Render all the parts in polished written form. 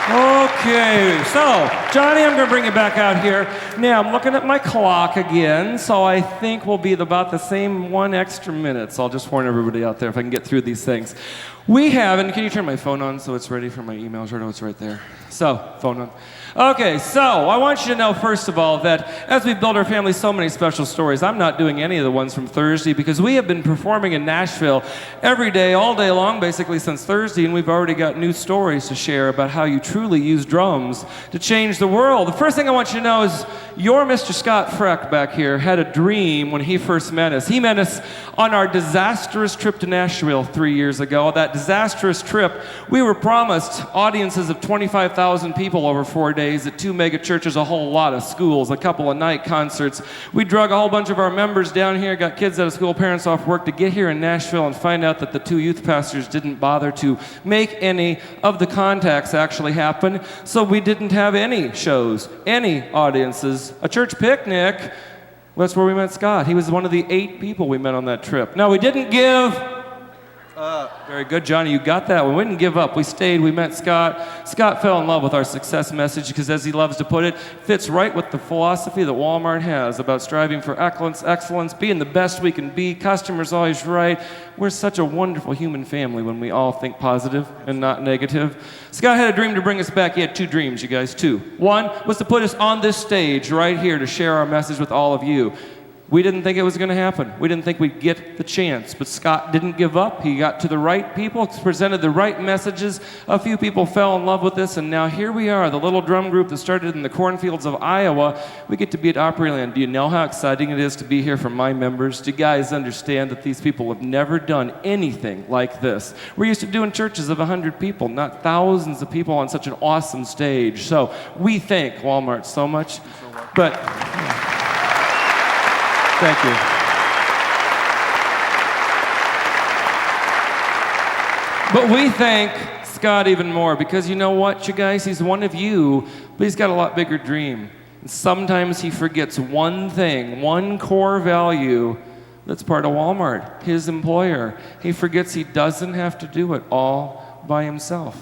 Okay, so Johnny, I'm going to bring you back out here. Now, I'm looking at my clock again, so I think we'll be about the same 1 extra minute. So I'll just warn everybody out there if I can get through these things. We have, and can you turn my phone on so it's ready for my emails? I know it's right there. So, phone on. Okay, so I want you to know, first of all, that as we build our family, so many special stories. I'm not doing any of the ones from Thursday because we have been performing in Nashville every day, all day long, basically since Thursday, and we've already got new stories to share about how you truly use drums to change the world. The first thing I want you to know is your Mr. Scott Freck back here had a dream when he first met us. He met us on our disastrous trip to Nashville 3 years ago. That disastrous trip, we were promised audiences of 25,000 people over 4 days at 2 mega churches, a whole lot of schools, a couple of night concerts. We drug a whole bunch of our members down here, got kids out of school, parents off work to get here in Nashville and find out that the 2 youth pastors didn't bother to make any of the contacts actually happen. So we didn't have any shows, any audiences, a church picnic. That's where we met Scott. He was one of the 8 people we met on that trip. No, we didn't give up. Very good, Johnny. You got that one. We didn't give up. We stayed. We met Scott. Scott fell in love with our success message because, as he loves to put it, fits right with the philosophy that Walmart has about striving for excellence, being the best we can be, customers always right. We're such a wonderful human family when we all think positive and not negative. Scott had a dream to bring us back. He had 2 dreams, you guys, 2. One was to put us on this stage right here to share our message with all of you. We didn't think it was going to happen. We didn't think we'd get the chance, but Scott didn't give up. He got to the right people, presented the right messages. A few people fell in love with this, and now here we are, the little drum group that started in the cornfields of Iowa. We get to be at Opryland. Do you know how exciting it is to be here for my members? Do you guys understand that these people have never done anything like this? We're used to doing churches of 100 people, not thousands of people on such an awesome stage. So we thank Walmart so much, but... Thank you. But we thank Scott even more because you know what, you guys? He's one of you, but he's got a lot bigger dream. And sometimes he forgets one thing, one core value that's part of Walmart, his employer. He forgets he doesn't have to do it all by himself.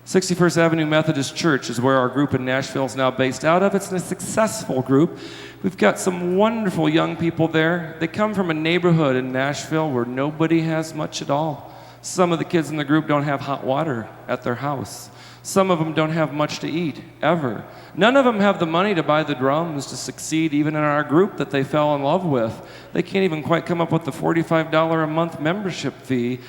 61st Avenue Methodist Church is where our group in Nashville is now based out of. It's a successful group. We've got some wonderful young people there. They come from a neighborhood in Nashville where nobody has much at all. Some of the kids in the group don't have hot water at their house. Some of them don't have much to eat, ever. None of them have the money to buy the drums to succeed even in our group that they fell in love with. They can't even quite come up with the $45 a month membership fee.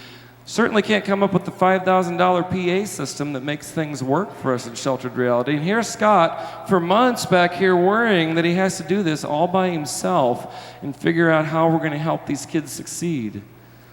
Certainly can't come up with the $5,000 PA system that makes things work for us in Sheltered Reality. And here's Scott for months back here worrying that he has to do this all by himself and figure out how we're going to help these kids succeed.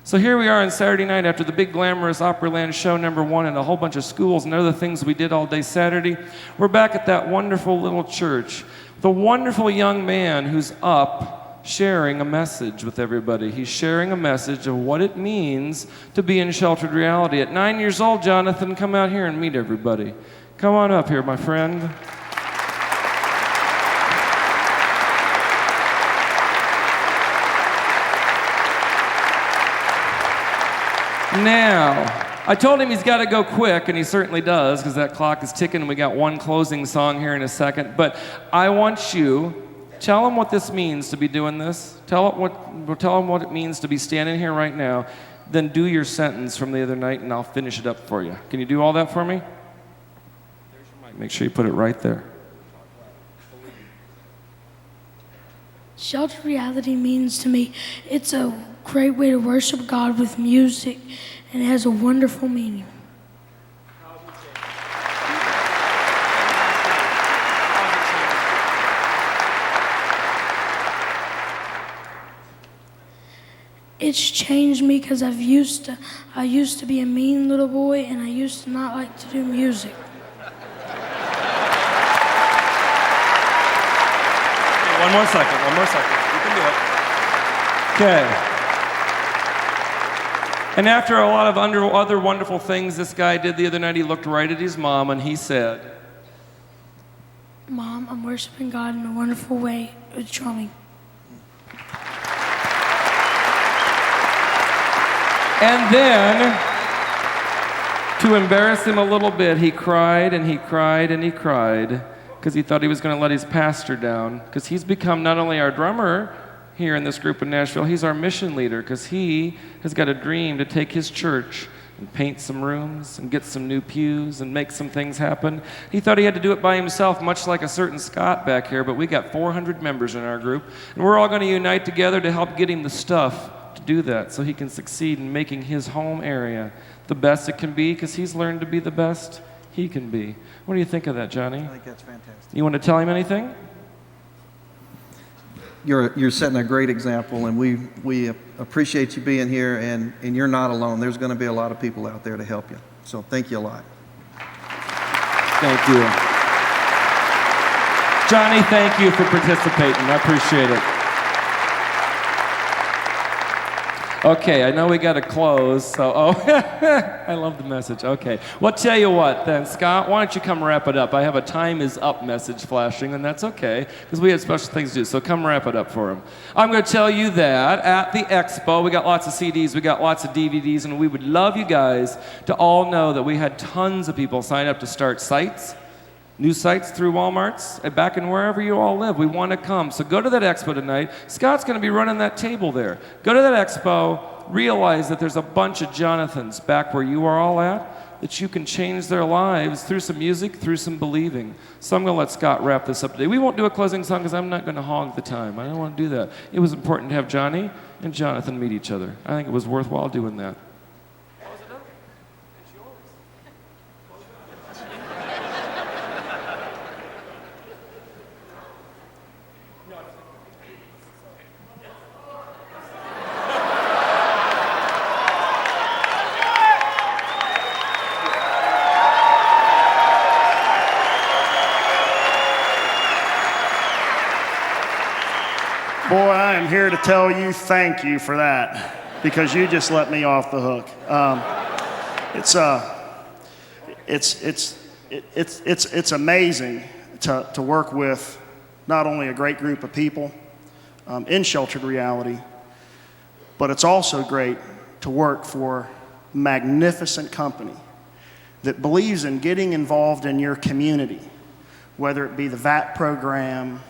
So here we are on Saturday night after the big glamorous Opryland show #1 and a whole bunch of schools and other things we did all day Saturday. We're back at that wonderful little church. The wonderful young man who's up sharing a message with everybody. He's sharing a message of what it means to be in Sheltered Reality. At 9 years old, Jonathan, come out here and meet everybody. Come on up here, my friend. Now, I told him he's got to go quick, and he certainly does, because that clock is ticking, and we got one closing song here in a second. But I want you... Tell them what this means to be doing this. Tell them what it means to be standing here right now. Then do your sentence from the other night, and I'll finish it up for you. Can you do all that for me? There's your mic. Make sure you put it right there. Sheltered Reality means to me, it's a great way to worship God with music, and it has a wonderful meaning. It's changed me because I used to be a mean little boy, and I used to not like to do music. One more second. You can do it. Okay. And after a lot of other wonderful things this guy did the other night, he looked right at his mom and he said, Mom, I'm worshiping God in a wonderful way with drumming. And then To embarrass him a little bit, he cried and he cried and he cried because he thought he was going to let his pastor down, because he's become not only our drummer here in this group in Nashville, he's our mission leader, because he has got a dream to take his church and paint some rooms and get some new pews and make some things happen. He thought he had to do it by himself, much like a certain Scott back here, but we got 400 members in our group, and we're all going to unite together to help get him the stuff to do that so he can succeed in making his home area the best it can be, because he's learned to be the best he can be. What do you think of that, Johnny? I think that's fantastic. You want to tell him anything? You're setting a great example, and we appreciate you being here, and you're not alone. There's going to be a lot of people out there to help you. So thank you a lot. Thank you. Johnny, thank you for participating. I appreciate it. Okay, I know we got to close, so, I love the message. Okay, well, tell you what then, Scott, why don't you come wrap it up? I have a time is up message flashing, and that's okay, because we had special things to do, so come wrap it up for him. I'm going to tell you that at the expo, we got lots of CDs, we got lots of DVDs, and we would love you guys to all know that we had tons of people sign up to start sites, new sites through Walmarts, and back in wherever you all live. We want to come. So go to that expo tonight. Scott's going to be running that table there. Go to that expo. Realize that there's a bunch of Jonathans back where you are all at, that you can change their lives through some music, through some believing. So I'm going to let Scott wrap this up today. We won't do a closing song because I'm not going to hog the time. I don't want to do that. It was important to have Johnny and Jonathan meet each other. I think it was worthwhile doing that. Boy, I am here to tell you thank you for that, because you just let me off the hook. It's amazing to work with not only a great group of people in Sheltered Reality, but it's also great to work for a magnificent company that believes in getting involved in your community, whether it be the VAT program,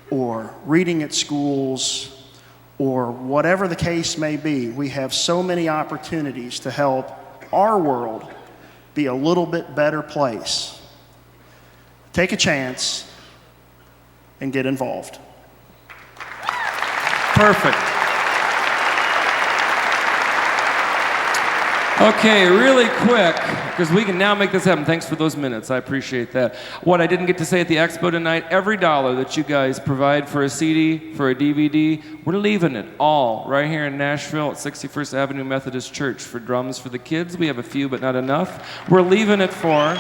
or reading at schools, or whatever the case may be. We have so many opportunities to help our world be a little bit better place. Take a chance and get involved. Perfect. Okay, really quick, because we can now make this happen. Thanks for those minutes. I appreciate that. What I didn't get to say at the expo tonight, every dollar that you guys provide for a CD, for a DVD, we're leaving it all right here in Nashville at 61st Avenue Methodist Church for drums for the kids. We have a few, but not enough. We're leaving it for...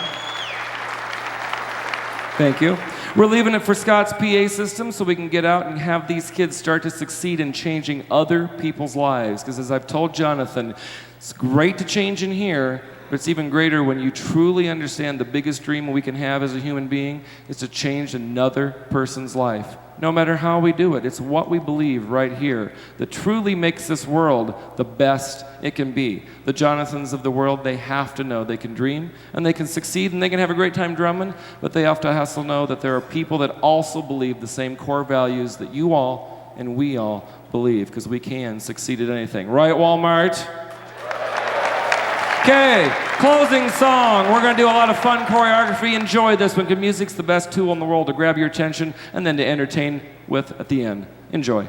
Thank you. We're leaving it for Scott's PA system so we can get out and have these kids start to succeed in changing other people's lives. Because as I've told Jonathan, it's great to change in here, but it's even greater when you truly understand the biggest dream we can have as a human being is to change another person's life. No matter how we do it, it's what we believe right here that truly makes this world the best it can be. The Jonathans of the world, they have to know they can dream and they can succeed and they can have a great time drumming, but they have to also know that there are people that also believe the same core values that you all and we all believe, because we can succeed at anything. Right, Walmart? Okay, closing song. We're going to do a lot of fun choreography. Enjoy this one, because music's the best tool in the world to grab your attention and then to entertain with at the end. Enjoy.